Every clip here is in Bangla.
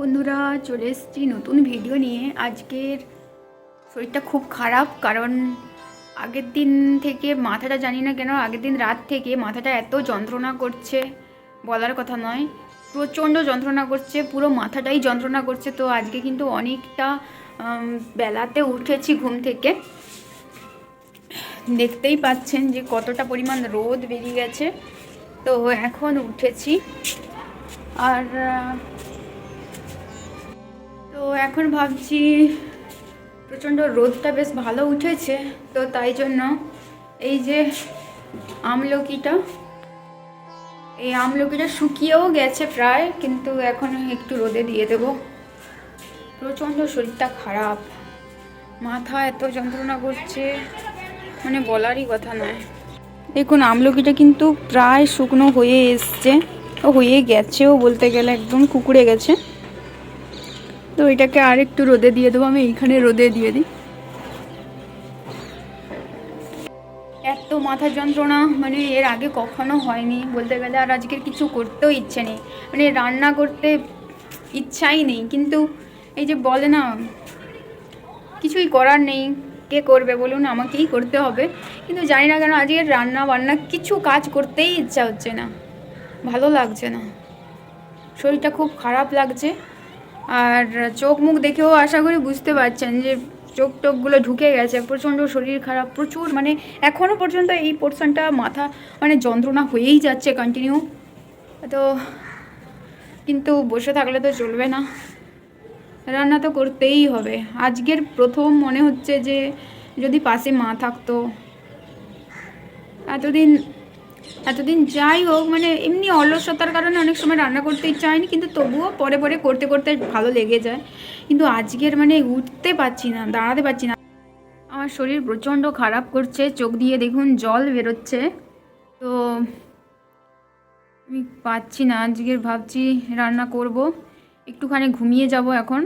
বন্ধুরা, চলে এসেছি নতুন ভিডিও নিয়ে। আজকের শরীরটা খুব খারাপ, কারণ আগের দিন থেকে মাথাটা জানি না কেন আগের দিন রাত থেকে মাথাটা এত যন্ত্রণা করছে, বলার কথা নয়। প্রচণ্ড যন্ত্রণা করছে, পুরো মাথাটাই যন্ত্রণা করছে। তো আজকে কিন্তু অনেকটা বেলাতে উঠেছি ঘুম থেকে। দেখতেই পাচ্ছেন যে কতটা পরিমাণ রোদ বেরিয়ে গেছে। তো এখন উঠেছি, আর তো এখন ভাবছি প্রচণ্ড রোদটা বেশ ভালো উঠেছে, তো তাই জন্য এই যে আমলকিটা শুকিয়েও গেছে প্রায়, কিন্তু এখন একটু রোদে দিয়ে দেব। প্রচণ্ড শরীরটা খারাপ, মাথা এত যন্ত্রণা করছে, মানে বলারই কথা নয়। দেখুন, আমলকিটা কিন্তু প্রায় শুকনো হয়ে গেছেও বলতে গেলে, একদম কুকুড়ে গেছে। তো এটাকে আর একটু রোদে দিয়ে দেবো। আমি এইখানে রোদে দিয়ে দিই। এত মাথা যন্ত্রণা মানে এর আগে কখনো হয়নি বলতে গেলে। আর আজকের কিছু করতেও ইচ্ছে নেই, মানে রান্না করতে ইচ্ছাই নেই। কিন্তু এই যে বলে না, কিছুই করার নেই, কে করবে বলুন, আমাকেই করতে হবে। কিন্তু জানি না কেন আজকের রান্না বান্না কিছু কাজ করতেই ইচ্ছা হচ্ছে না, ভালো লাগছে না, শরীরটা খুব খারাপ লাগছে। আর চোখ মুখ দেখেও আশা করি বুঝতে পারছেন যে চোখ টোকগুলো ঢুকে গেছে। প্রচণ্ড শরীর খারাপ, প্রচুর, মানে এখনও পর্যন্ত এই পোর্শনটা মাথা মানে যন্ত্রণা হয়েই যাচ্ছে কন্টিনিউ। তো কিন্তু বসে থাকলে তো চলবে না, রান্না তো করতেই হবে। আজকের প্রথম মনে হচ্ছে যে যদি পাশে মা থাকতো। এতদিন যাই হোক, মানে এমনি অলসতার কারণে অনেক সময় রান্না করতে ইচ্ছা হয়নি, কিন্তু তবুও পরে পরে করতে করতে ভালো লেগে যায়। কিন্তু আজকের মানে উঠতে পারছি না, দাঁড়াতে পারছি না। আমার শরীর প্রচণ্ড খারাপ করছে, চোখ দিয়ে দেখুন জল বেরোচ্ছে। তো আমি পাচ্ছি না। আজকের ভাবছি রান্না করব, একটুখানি ঘুমিয়ে যাব, এখন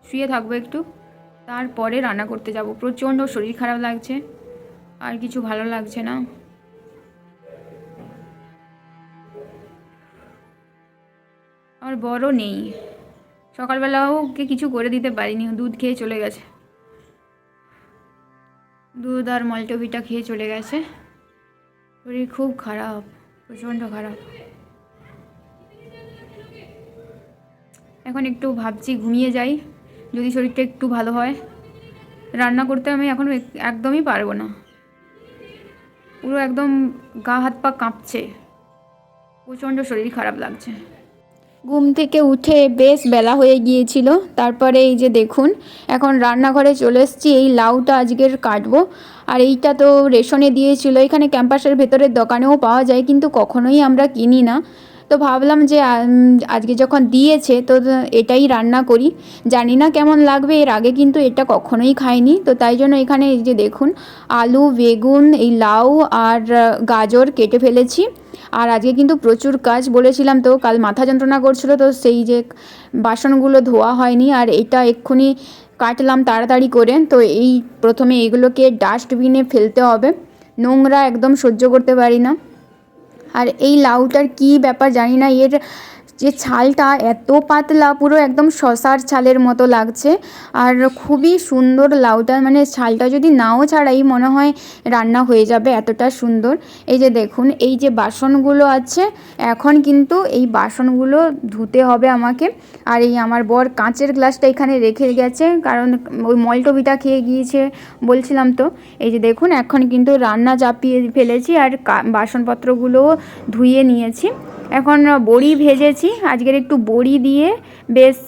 শুয়ে থাকবো একটু, তারপরে রান্না করতে যাব। প্রচণ্ড শরীর খারাপ লাগছে, আর কিছু ভালো লাগছে না। আমার বড় নেই, সকালবেলাও ওকে কিছু করে দিতে পারিনি, দুধ খেয়ে চলে গেছে, দুধ আর মল্টোভিটা খেয়ে চলে গেছে। শরীর খুব খারাপ, প্রচণ্ড খারাপ। এখন একটু ভাবছি ঘুমিয়ে যাই, যদি শরীরটা একটু ভালো হয়। রান্না করতে আমি এখন একদমই পারবো না, পুরো একদম গা হাত পা কাঁপছে, প্রচণ্ড শরীর খারাপ লাগছে। ঘুম থেকে উঠে বেশ বেলা হয়ে গিয়েছিল। তারপরে এই যে দেখুন, এখন রান্নাঘরে চলে এসেছি। এই লাউটা আজকের কাটবো। আর এইটা তো রেশনে দিয়েছিল, এখানে ক্যাম্পাসের ভেতরের দোকানেও পাওয়া যায়, কিন্তু কখনোই আমরা কিনি না। তো ভাবলাম যে আজকে যখন দিয়েছে তো এটাই রান্না করি। জানি না কেমন লাগবে, এর আগে কিন্তু এটা কখনোই খাইনি। তো তাই জন্য এখানে এই যে দেখুন, আলু, বেগুন, এই লাউ আর গাজর কেটে ফেলেছি। আর আজকে কিন্তু প্রচুর কাজ, বলেছিলাম তো কাল মাথা যন্ত্রণা করছিল, তো সেই যে বাসনগুলো ধোয়া হয়নি। আর এটা এক্ষুনি কাটলাম তাড়াতাড়ি করে। তো এই প্রথমে এগুলোকে ডাস্টবিনে ফেলতে হবে, নোংরা একদম সহ্য করতে পারি না। আর এই লাউটার কি ব্যাপার জানি না, এর যে ছালটা এত পাতলা, পুরো একদম শসার ছালের মতো লাগছে। আর খুবই সুন্দর লাউটা, মানে ছালটা যদি নাও ছাড়াই মনে হয় রান্না হয়ে যাবে, এতটা সুন্দর। এই যে দেখুন, এই যে বাসনগুলো আছে, এখন কিন্তু এই বাসনগুলো ধুতে হবে আমাকে। আর এই আমার বর কাঁচের গ্লাসটা এখানে রেখে গেছে, কারণ ওই মল্টোভিটা খেয়ে গিয়েছে বলছিলাম তো। এই যে দেখুন, এখন কিন্তু রান্না চাপিয়ে ফেলেছি, আর বাসনপত্রগুলোও ধুয়ে নিয়েছি। এখন বড়ি ভেজেছি, আজকের একটু বড়ি দিয়ে বেশ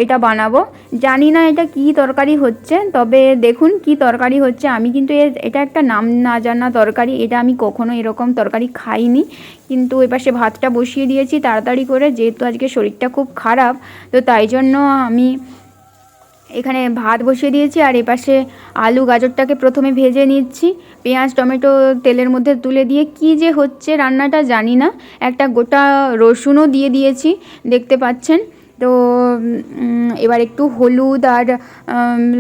এটা বানাবো। জানি না এটা কি তরকারি হচ্ছে, তবে দেখুন কি তরকারি হচ্ছে। আমি কিন্তু এটা একটা নাম না জানা তরকারি, এটা আমি কখনো এরকম তরকারি খাইনি। কিন্তু এপাশে ভাতটা বসিয়ে দিয়েছি তাড়াতাড়ি করে, যেহেতু আজকে শরীরটা খুব খারাপ, তো তাই জন্য আমি এখানে ভাত বসিয়ে দিয়েছি। আর এপাশে আলু গাজরটাকে প্রথমে ভেজে নিচ্ছি, পেঁয়াজ টমেটো তেলের মধ্যে তুলে দিয়ে। কি যে হচ্ছে রান্নাটা জানি না। একটা গোটা রসুনও দিয়ে দিয়েছি, দেখতে পাচ্ছেন তো। এবার একটু হলুদ আর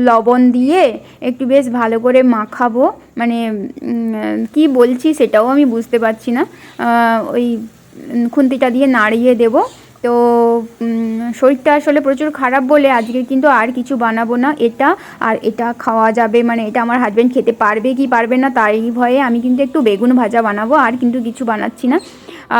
লবণ দিয়ে একটু বেশ ভালো করে মাখাবো, মানে কি বলছি সেটাও আমি বুঝতে পারছি না। ওই খুন্তিটা দিয়ে নাড়িয়ে দেবো। তো তো শরীরটা আসলে প্রচুর খারাপ বলে আজকে কিন্তু আর কিছু বানাবো না। এটা আর এটা খাওয়া যাবে, মানে এটা আমার হাজব্যান্ড খেতে পারবে কি পারবে না তারই ভয়ে আমি কিন্তু একটু বেগুন ভাজা বানাবো, আর কিন্তু কিছু বানাচ্ছি না।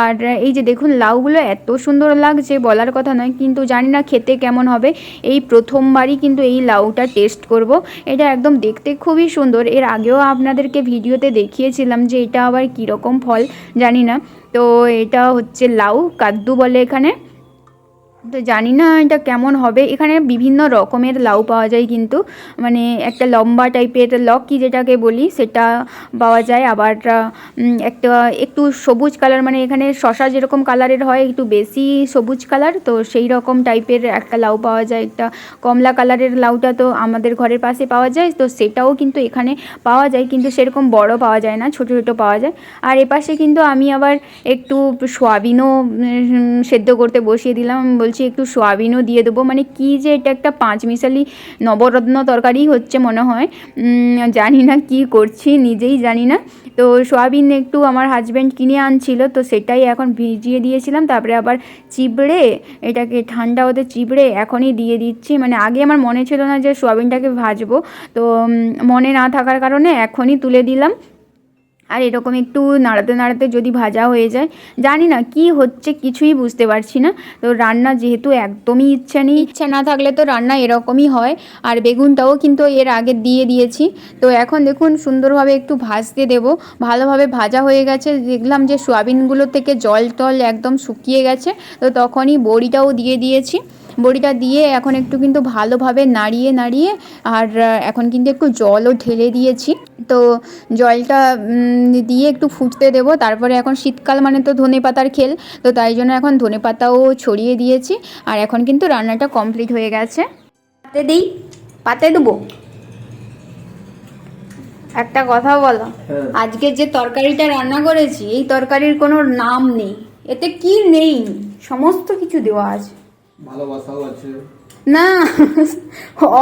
আর এই যে দেখুন লাউগুলো এত সুন্দর লাগছে বলার কথা নয়, কিন্তু জানি না খেতে কেমন হবে। এই প্রথমবারই কিন্তু এই লাউটা টেস্ট করব। এটা একদম দেখতে খুবই সুন্দর, এর আগেও আপনাদেরকে ভিডিওতে দেখিয়েছিলাম যে এটা আবার কীরকম ফল জানি না। তো এটা হচ্ছে লাউ কাদ্দু বলে এখানে, তো জানি না এটা কেমন হবে। এখানে বিভিন্ন রকমের লাউ পাওয়া যায়, কিন্তু মানে একটা লম্বা টাইপের লকি যেটাকে বলি সেটা পাওয়া যায়, আবার একটা একটু সবুজ কালার, মানে এখানে শশা যেরকম কালারের হয় একটু বেশি সবুজ কালার, তো সেই রকম টাইপের একটা লাউ পাওয়া যায়। একটা কমলা কালারের লাউটা তো আমাদের ঘরের পাশে পাওয়া যায়, তো সেটাও কিন্তু এখানে পাওয়া যায়, কিন্তু সেরকম বড় পাওয়া যায় না, ছোটো ছোটো পাওয়া যায়। আর এপাশে কিন্তু আমি আবার একটু সোয়াবিনও সেদ্ধ করতে বসিয়ে দিলাম, বলছি একটু সোয়াবিনও দিয়ে দেবো। মানে কি যে এটা একটা পাঁচমিশালি নবরত্ন তরকারি হচ্ছে মনে হয়, জানি না কি করছি নিজেই জানি না। তো সোয়াবিন একটু আমার হাজব্যান্ড কিনে আনছিল, তো সেটাই এখন ভিজিয়ে দিয়েছিলাম, তারপরে আবার চিবড়ে এটাকে ঠান্ডা হতে চিবড়ে এখনই দিয়ে দিচ্ছি। মানে আগে আমার মনে ছিল না যে সোয়াবিনটাকে ভাজবো, তো মনে না থাকার কারণে এখনই তুলে দিলাম। আর এরকম একটু নাড়াতে নাড়াতে যদি ভাজা হয়ে যায়, জানি না কি হচ্ছে কিছুই বুঝতে পারছি না। তো রান্না যেহেতু একদমই ইচ্ছা নেই, ইচ্ছা না থাকলে তো রান্না এরকমই হয়। আর বেগুনটাও কিন্তু এর আগে দিয়ে দিয়েছি, তো এখন দেখুন সুন্দরভাবে একটু ভাজতে দেবো। ভালোভাবে ভাজা হয়ে গেছে, দেখলাম যে সোয়াবিনগুলো থেকে জল টল একদম শুকিয়ে গেছে, তো তখনই বড়িটাও দিয়ে দিয়েছি। বড়িটা দিয়ে এখন একটু কিন্তু ভালোভাবে নাড়িয়ে নাড়িয়ে, আর এখন কিন্তু একটু জলও ঢেলে দিয়েছি। তো জলটা দিয়ে একটু ফুটতে দেবো। তারপরে এখন শীতকাল মানে তো ধনেপাতার খেল, তো তাই জন্য এখন ধনেপাতাও ছড়িয়ে দিয়েছি। আর এখন কিন্তু রান্নাটা কমপ্লিট হয়ে গেছে। পাতে দিই, পাতে দেবো। একটা কথা বলো, আজকে যে তরকারিটা রান্না করেছি এই তরকারির কোনো নাম নেই, এতে কি নেই, সমস্ত কিছু দেওয়া আছে। ভালোবাসাও আছে না,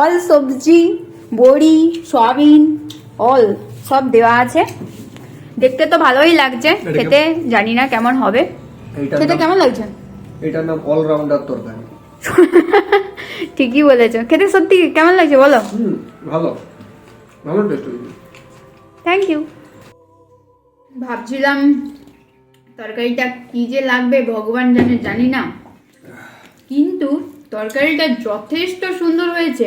অল সবজি, বড়ি, সয়াবিন, অল সব দেওয়া আছে। দেখতে তো ভালোই লাগছে, খেতে জানি না কেমন হবে। খেতে কেমন লাগছে? এটার নাম অলরাউন্ডার তরকারি। ঠিকই বলেছো, খেতে সত্যি কেমন লাগছে বলো? ভালো, ভালো টেস্ট হয়েছে। Thank you. ভাবছিলাম তরকারিটা কি যে লাগবে ভগবান জানে, জানি না, কিন্তু তরকারিটা যথেষ্ট সুন্দর হয়েছে।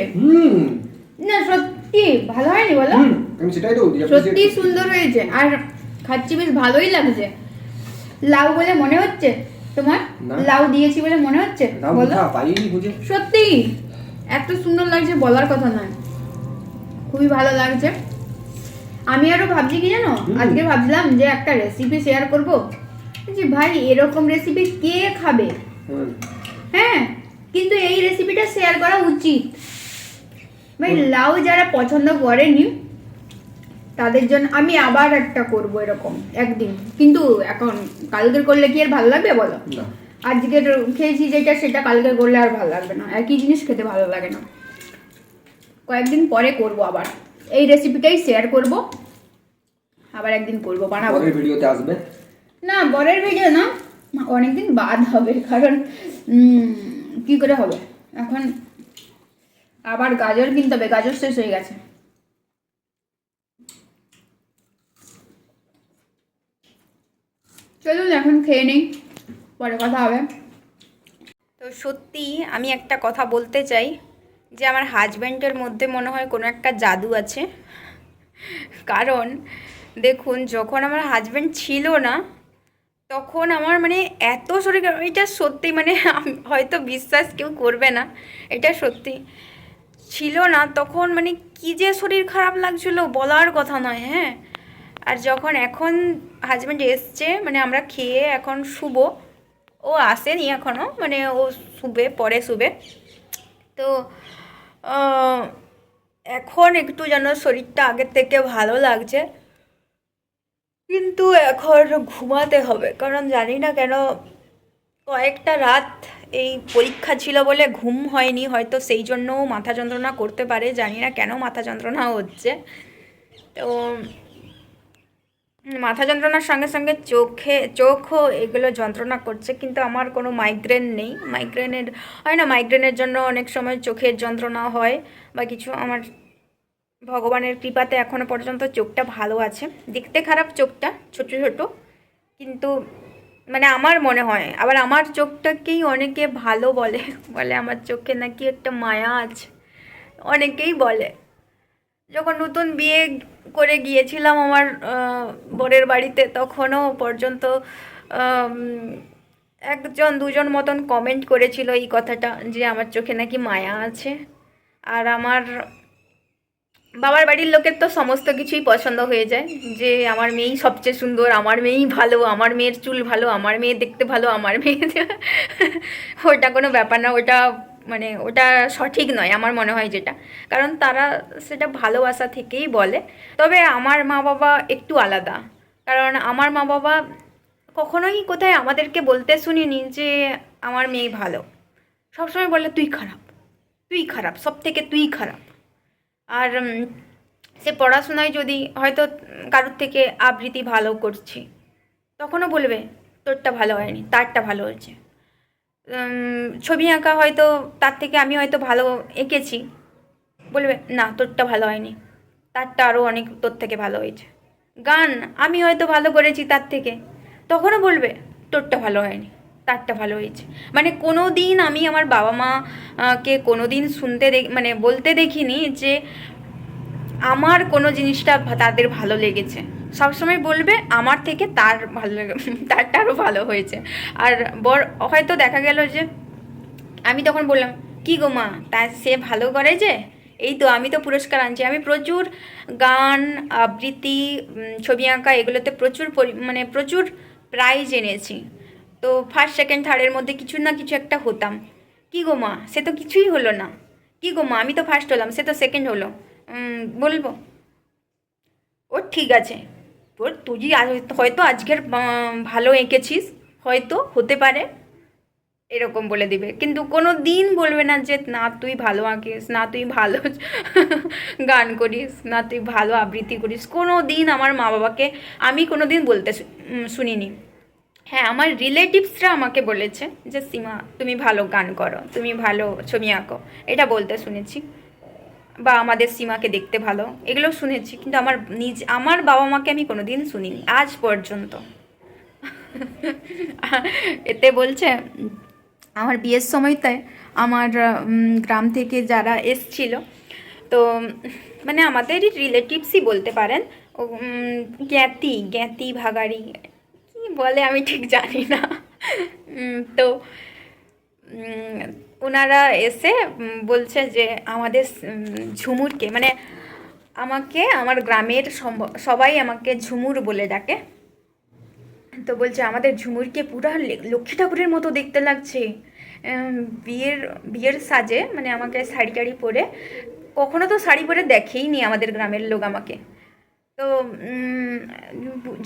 না সত্যি ভালো হয়নি বলো? আমি সেটাই তো বলি, সত্যি সুন্দর হয়েছে, আর খাচ্ছি বেশ ভালোই লাগছে। লাউ বলে মনে হচ্ছে তোমার? লাউ দিয়েছি বলে মনে হচ্ছে? বলো। সত্যি এত সুন্দর লাগছে বলার কথা নয়, খুবই ভালো লাগছে। আমি আরো ভাবছি কি জানো, আজকে ভাবছিলাম যে একটা রেসিপি শেয়ার করব, যে ভাই এরকম রেসিপি কে খাবে। হ্যাঁ, কিন্তু এই রেসিপিটা শেয়ার করা উচিত ভাই। লাউ যারা পছন্দ করেনি তাদের জন্য আমি আবার একটা করব এরকম একদিন, কিন্তু এখন কালকের করলে কি আর ভালো লাগবে বলো? আজকের খেয়েছি যেটা সেটা কালকে করলে আর ভালো লাগবে না, একই জিনিস খেতে ভালো লাগে না। কয়েকদিন পরে করব আবার এই রেসিপিটাই শেয়ার করব, আবার একদিন করব, বানাবো। পরের ভিডিওতে আসবে না, পরের ভিডিও না, অনেকদিন বাদ হবে, কারণ কি করে হবে, এখন আবার গাজর কিনতে হবে, গাজর শেষ হয়ে গেছে। চলুন এখন খেয়ে নেই, পরে কথা হবে। তো সত্যি আমি একটা কথা বলতে চাই, যে আমার হাজব্যান্ডের মধ্যে মনে হয় কোনো একটা জাদু আছে। কারণ দেখুন, যখন আমার হাজব্যান্ড ছিল না তখন আমার মানে এত শরীর খারাপ, এটা সত্যি মানে হয়তো বিশ্বাস কেউ করবে না, এটা সত্যি ছিল না তখন, মানে কি যে শরীর খারাপ লাগছিলো বলার কথা নয়। হ্যাঁ, আর যখন এখন হাজব্যান্ড এসছে, মানে আমরা খেয়ে এখন শুবো, ও আসেনি এখনও, মানে ও শুবে, পরে শুবে, তো এখন একটু যেন শরীরটা আগের থেকে ভালো লাগছে। কিন্তু এখন ঘুমাতে হবে, কারণ জানি না কেন কয়েকটা রাত এই পরীক্ষা ছিল বলে ঘুম হয়নি, হয়তো সেই জন্যও মাথা যন্ত্রণা করতে পারে, জানি না কেন মাথা যন্ত্রণা হচ্ছে। তো মাথা যন্ত্রণার সঙ্গে সঙ্গে চোখও এগুলো যন্ত্রণা করছে, কিন্তু আমার কোনো মাইগ্রেন নেই। মাইগ্রেনের হয় না, মাইগ্রেনের জন্য অনেক সময় চোখের যন্ত্রণা হয় বা কিছু। আমার ভগবানের কৃপাতে এখনো পর্যন্ত চোখটা ভালো আছে। দেখতে খারাপ চোখটা, ছোট ছোট, কিন্তু মানে আমার মনে হয়, আবার আমার চোখটাকেই অনেকে ভালো বলে, বলে আমার চোখে নাকি একটা মায়া আছে, অনেকেই বলে। যখন নতুন বিয়ে করে গিয়েছিলাম আমার বরের বাড়িতে, তখনও পর্যন্ত আম, একজন দুজন মতন কমেন্ট করেছিল এই কথাটা, যে আমার চোখে নাকি মায়া আছে। আর আমার বাবার বাড়ির লোকের তো সমস্ত কিছুই পছন্দ হয়ে যায়, যে আমার মেয়েই সবচেয়ে সুন্দর, আমার মেয়েই ভালো, আমার মেয়ের চুল ভালো, আমার মেয়ে দেখতে ভালো, আমার মেয়ে ওটা কোনো ব্যাপার না, ওটা মানে ওটা সঠিক নয় আমার মনে হয় যেটা, কারণ তারা সেটা ভালোবাসা থেকেই বলে। তবে আমার মা বাবা একটু আলাদা, কারণ আমার মা বাবা কখনোই কোথায় আমাদেরকে বলতে শুনিনি যে আমার মেয়ে ভালো। সবসময় বলে তুই খারাপ, তুই খারাপ, সব থেকে তুই খারাপ। আর সে পড়াশোনায় যদি হয়তো কারোর থেকে আবৃত্তি ভালো করছি, তখনও বলবে তোরটা ভালো হয়নি, তারটা ভালো হয়েছে। ছবি আঁকা হয়তো তার থেকে আমি হয়তো ভালো এঁকেছি, বলবে না তোরটা ভালো হয়নি, তারটা আরও অনেক তোর থেকে ভালো হয়েছে। গান আমি হয়তো ভালো করেছি তার থেকে, তখনও বলবে তোরটা ভালো হয়নি, তারটা ভালো হয়েছে। মানে কোনো দিন আমি আমার বাবা মা কে কোনো দিন মানে বলতে দেখিনি যে আমার কোনো জিনিসটা তাদের ভালো লেগেছে। সবসময় বলবে আমার থেকে তার ভালো তারটা আরও ভালো হয়েছে। আর বর হয়তো দেখা গেল যে আমি তখন বললাম কি গো মা, তা সে ভালো করে যে, এই তো আমি তো পুরস্কার আনছি, আমি প্রচুর গান, আবৃত্তি, ছবি আঁকা এগুলোতে মানে প্রচুর প্রাইজ এনেছি। তো ফার্স্ট সেকেন্ড থার্ডের মধ্যে কিছু না কিছু একটা হতাম। কি গো মা, সে তো কিছুই হলো না। কি গো মা, আমি তো ফার্স্ট হলাম, সে তো সেকেন্ড হলো। বলবো ও ঠিক আছে, তোর তুই হয়তো আজকের ভালো এঁকেছিস, হয়তো হতে পারে, এরকম বলে দিবে। কিন্তু কোনো দিন বলবে না যে না তুই ভালো আঁকিস, না তুই ভালো গান করিস, না তুই ভালো আবৃত্তি করিস। কোনো দিন আমার মা বাবাকে আমি কোনো দিন বলতে শুনিনি। হ্যাঁ, আমার রিলেটিভসরা আমাকে বলেছে যে সীমা তুমি ভালো গান করো, তুমি ভালো ছবি আঁকো, এটা বলতে শুনেছি। বা আমাদের সীমাকে দেখতে ভালো, এগুলো শুনেছি, কিন্তু আমার বাবা মাকে আমি কোনো দিন শুনিনি আজ পর্যন্ত। এতে বলছে আমার বিয়ের সময়তে আমার গ্রাম থেকে যারা এসছিল, তো মানে আমাদেরই রিলেটিভসই বলতে পারেন, ও জ্ঞাতি ভাগাড়ি কি বলে আমি ঠিক জানি না। তো ওনারা এসে বলছে যে আমাদের ঝুমুরকে, মানে আমাকে আমার গ্রামের সবাই আমাকে ঝুমুর বলে ডাকে। তো বলছে আমাদের ঝুমুরকে পুরা লক্ষ্মী ঠাকুরের মতো দেখতে লাগছে বিয়ের সাজে, মানে আমাকে শাড়ি টাড়ি পরে, কখনো তো শাড়ি পরে দেখেইনি আমাদের গ্রামের লোক আমাকে। তো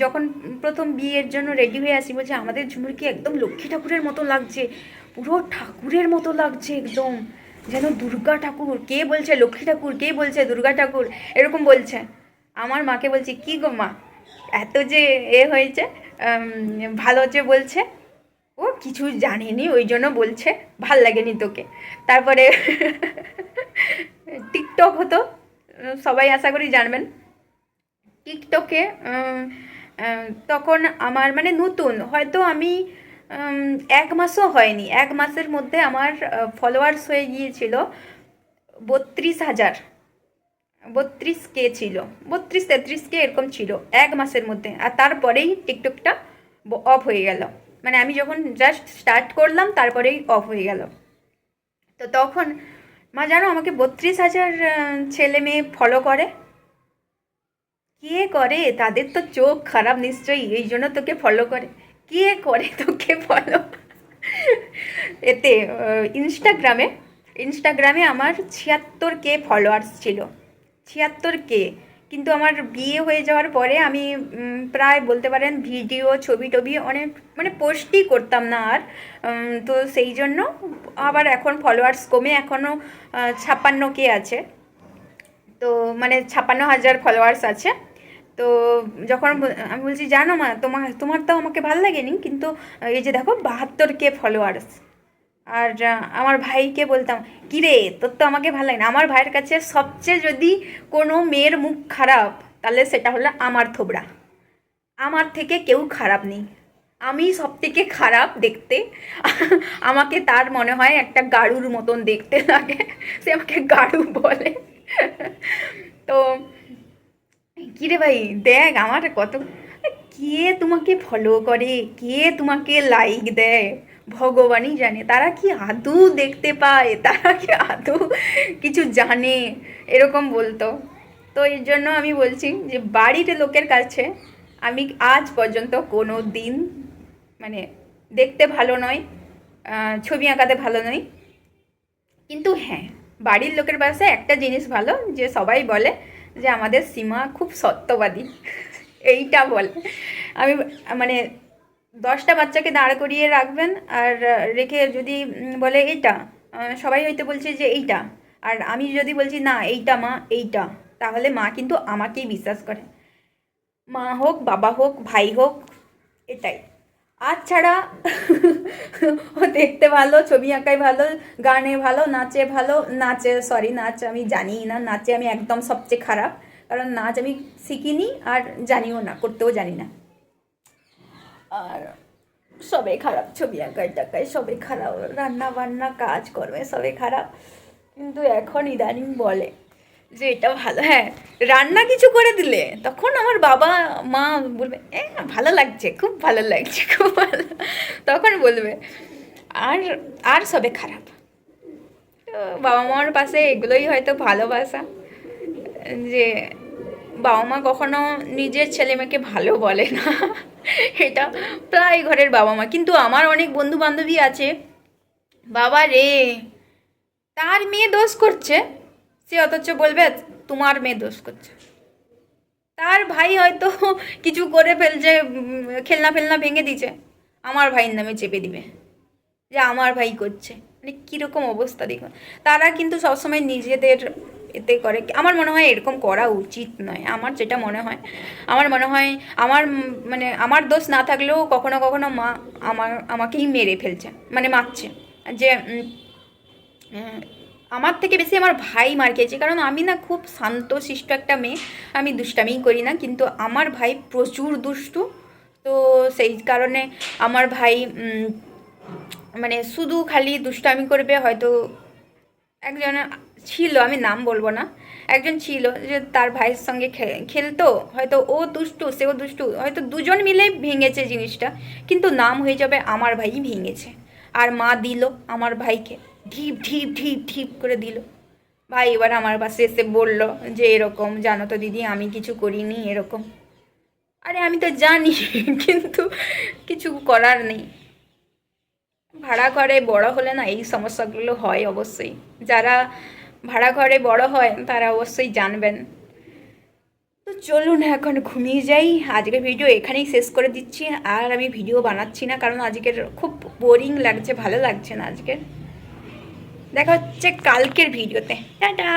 যখন প্রথম বিয়ের জন্য রেডি হয়ে আসি, বলছে আমাদের ঝুমুরকে একদম লক্ষ্মী ঠাকুরের মতো লাগছে, পুরো ঠাকুরের মতো লাগছে, একদম যেন দুর্গা ঠাকুর। কে বলছে লক্ষ্মী ঠাকুর, কে বলছে দুর্গা ঠাকুর, এরকম বলছে। আমার মাকে বলছি কি গো মা, এত যে হয়েছে ভালো যে বলছে, ও কিছু জানেনি ওই জন্য বলছে, ভাল লাগেনি তোকে। তারপরে টিকটক হতো, সবাই আশা করি জানবেন। টিকটকে তখন আমার মানে নতুন, হয়তো আমি 1 মাসও হয়নি, 1 মাসের মধ্যে আমার ফলোয়ার্স হয়ে গিয়েছিল 32,000, 32K ছিল, 33K এরকম ছিল 1 মাসের মধ্যে। আর তারপরেই টিকটকটা অফ হয়ে গেল, মানে আমি যখন জাস্ট স্টার্ট করলাম তারপরেই অফ হয়ে গেল। তো তখন মা জানো আমাকে 32,000 ছেলে মেয়ে ফলো করে। কে করে, তাদের তো চোখ খারাপ নিশ্চয়ই, এই জন্য তোকে ফলো করে। কে করে তোকে ফলো? এতে ইনস্টাগ্রামে আমার 76K ফলোয়ার্স ছিল, 76K। কিন্তু আমার বিয়ে হয়ে যাওয়ার পরে আমি প্রায় বলতে পারেন ভিডিও ছবি টবি অনেক মানে পোস্টই করতাম না আর। তো সেই জন্য আবার এখন ফলোয়ার্স কমে এখনও 56K আছে, তো মানে 56,000 ফলোয়ার্স আছে। তো তো যখন আমি বলছি জানো মা তোমার তো আমাকে ভালো লাগেনি, কিন্তু এই যে দেখো 72K ফলোয়ার্স। আর আমার ভাইকে বলতাম কী রে তোর তো আমাকে ভালো লাগে না। আমার ভাইয়ের কাছে সবচেয়ে যদি কোনো মেয়ের মুখ খারাপ তাহলে সেটা হলো আমার থোবড়া। আমার থেকে কেউ খারাপ নেই, আমি সব থেকে খারাপ দেখতে। আমাকে তার মনে হয় একটা গাড়ুর মতন দেখতে লাগে, সে আমাকে গাড়ু বলে। তো কিরে ভাই দেখ আমার কত, কে তোমাকে ফলো করে, কে তোমাকে লাইক দেয় ভগবানই জানে। তারা কি আদৌ দেখতে পায়, তারা কি আদৌ কিছু জানে, এরকম বলতো। তো এর জন্য আমি বলছি যে বাড়ির লোকের কাছে আমি আজ পর্যন্ত কোনো দিন মানে দেখতে ভালো নয়, ছবি আঁকাতে ভালো নয়, কিন্তু হ্যাঁ বাড়ির লোকের পাশে একটা জিনিস ভালো, যে সবাই বলে যে আমাদের সীমা খুব সত্যবাদী। এইটা বলে আমি মানে 10টা বাচ্চাকে দাঁড় করিয়ে রাখবেন আর রেখে যদি বলে এইটা, সবাই হয়তো বলছে যে এইটা, আর আমি যদি বলছি না এইটা মা এইটা, তাহলে মা কিন্তু আমাকেই বিশ্বাস করে। মা হোক, বাবা হোক, ভাই হোক, এটাই। আর ছাড়া ও দেখতে ভালো, ছবি আঁকায় ভালো, গানে ভালো, নাচে ভালো, নাচ আমি জানি না, নাচে আমি একদম সবচেয়ে খারাপ, কারণ নাচ আমি শিখিনি আর জানিও না, করতেও জানি না। আর সবে খারাপ, ছবি আঁকায় টাকায় সবে খারাপ, রান্না বান্না কাজ কর্মে সবে খারাপ। কিন্তু এখন ইদানিং বলে যে এটা ভালো, হ্যাঁ রান্না কিছু করে দিলে তখন আমার বাবা মা বলবে ভালো লাগছে, খুব ভালো লাগছে, খুব ভালো, তখন বলবে। আর আর সবে খারাপ। তো বাবা মার পাশে এগুলোই হয়তো ভালোবাসা, যে বাবা মা কখনো নিজের ছেলে মেয়েকে ভালো বলে না। এটা প্রায় ঘরের বাবা মা। কিন্তু আমার অনেক বন্ধু বান্ধবী আছে, বাবা রে তার মেয়ে দোষ করছে, সে অথচ বলবে তোমার মেয়ে দোষ করছে। তার ভাই হয়তো কিছু করে ফেলছে, খেলনা ফেলনা ভেঙে দিচ্ছে, আমার ভাইয়ের নামে চেপে দিবে যে আমার ভাই করছে। মানে কীরকম অবস্থা দেখুন। তারা কিন্তু সবসময় নিজেদের এতে করে। আমার মনে হয় এরকম করা উচিত নয়। আমার যেটা মনে হয়, আমার মনে হয় আমার মানে আমার দোষ না থাকলেও কখনো কখনো মা আমাকেই মেরে ফেলছে, মানে মারছে। যে আমার থেকে বেশি আমার ভাই মার খেয়েছে, কারণ আমি না খুব শান্তশিষ্ট একটা মেয়ে, আমি দুষ্টামিই করি না, কিন্তু আমার ভাই প্রচুর দুষ্টু। তো সেই কারণে আমার ভাই মানে শুধু খালি দুষ্টামি করবে। হয়তো একজন ছিল, আমি নাম বলবো না, একজন ছিল যে তার ভাইয়ের সঙ্গে খেলতো, হয়তো ও দুষ্টু সেও দুষ্টু, হয়তো দুজন মিলে ভেঙেছে জিনিসটা, কিন্তু নাম হয়ে যাবে আমার ভাই ভেঙেছে। আর মা দিল আমার ভাইকে ঢিপ ঢিপ ঢিপ ঢিপ করে দিল। ভাই এবার আমার পাশে এসে বলল যে এরকম, জানো তো দিদি আমি কিছু করিনি এরকম। আরে আমি তো জানি, কিন্তু কিছু করার নেই। ভাড়া ঘরে বড় হলে না এই সমস্যাগুলো হয় অবশ্যই। যারা ভাড়া ঘরে বড় হয় তারা অবশ্যই জানবেন। তো চলুন এখন ঘুমিয়ে যাই। আজকের ভিডিও এখানেই শেষ করে দিচ্ছি, আর আমি ভিডিও বানাচ্ছি না, কারণ আজকের খুব বোরিং লাগছে, ভালো লাগছে না আজকের। দেখা হচ্ছে কালকের ভিডিওতে। টাটা।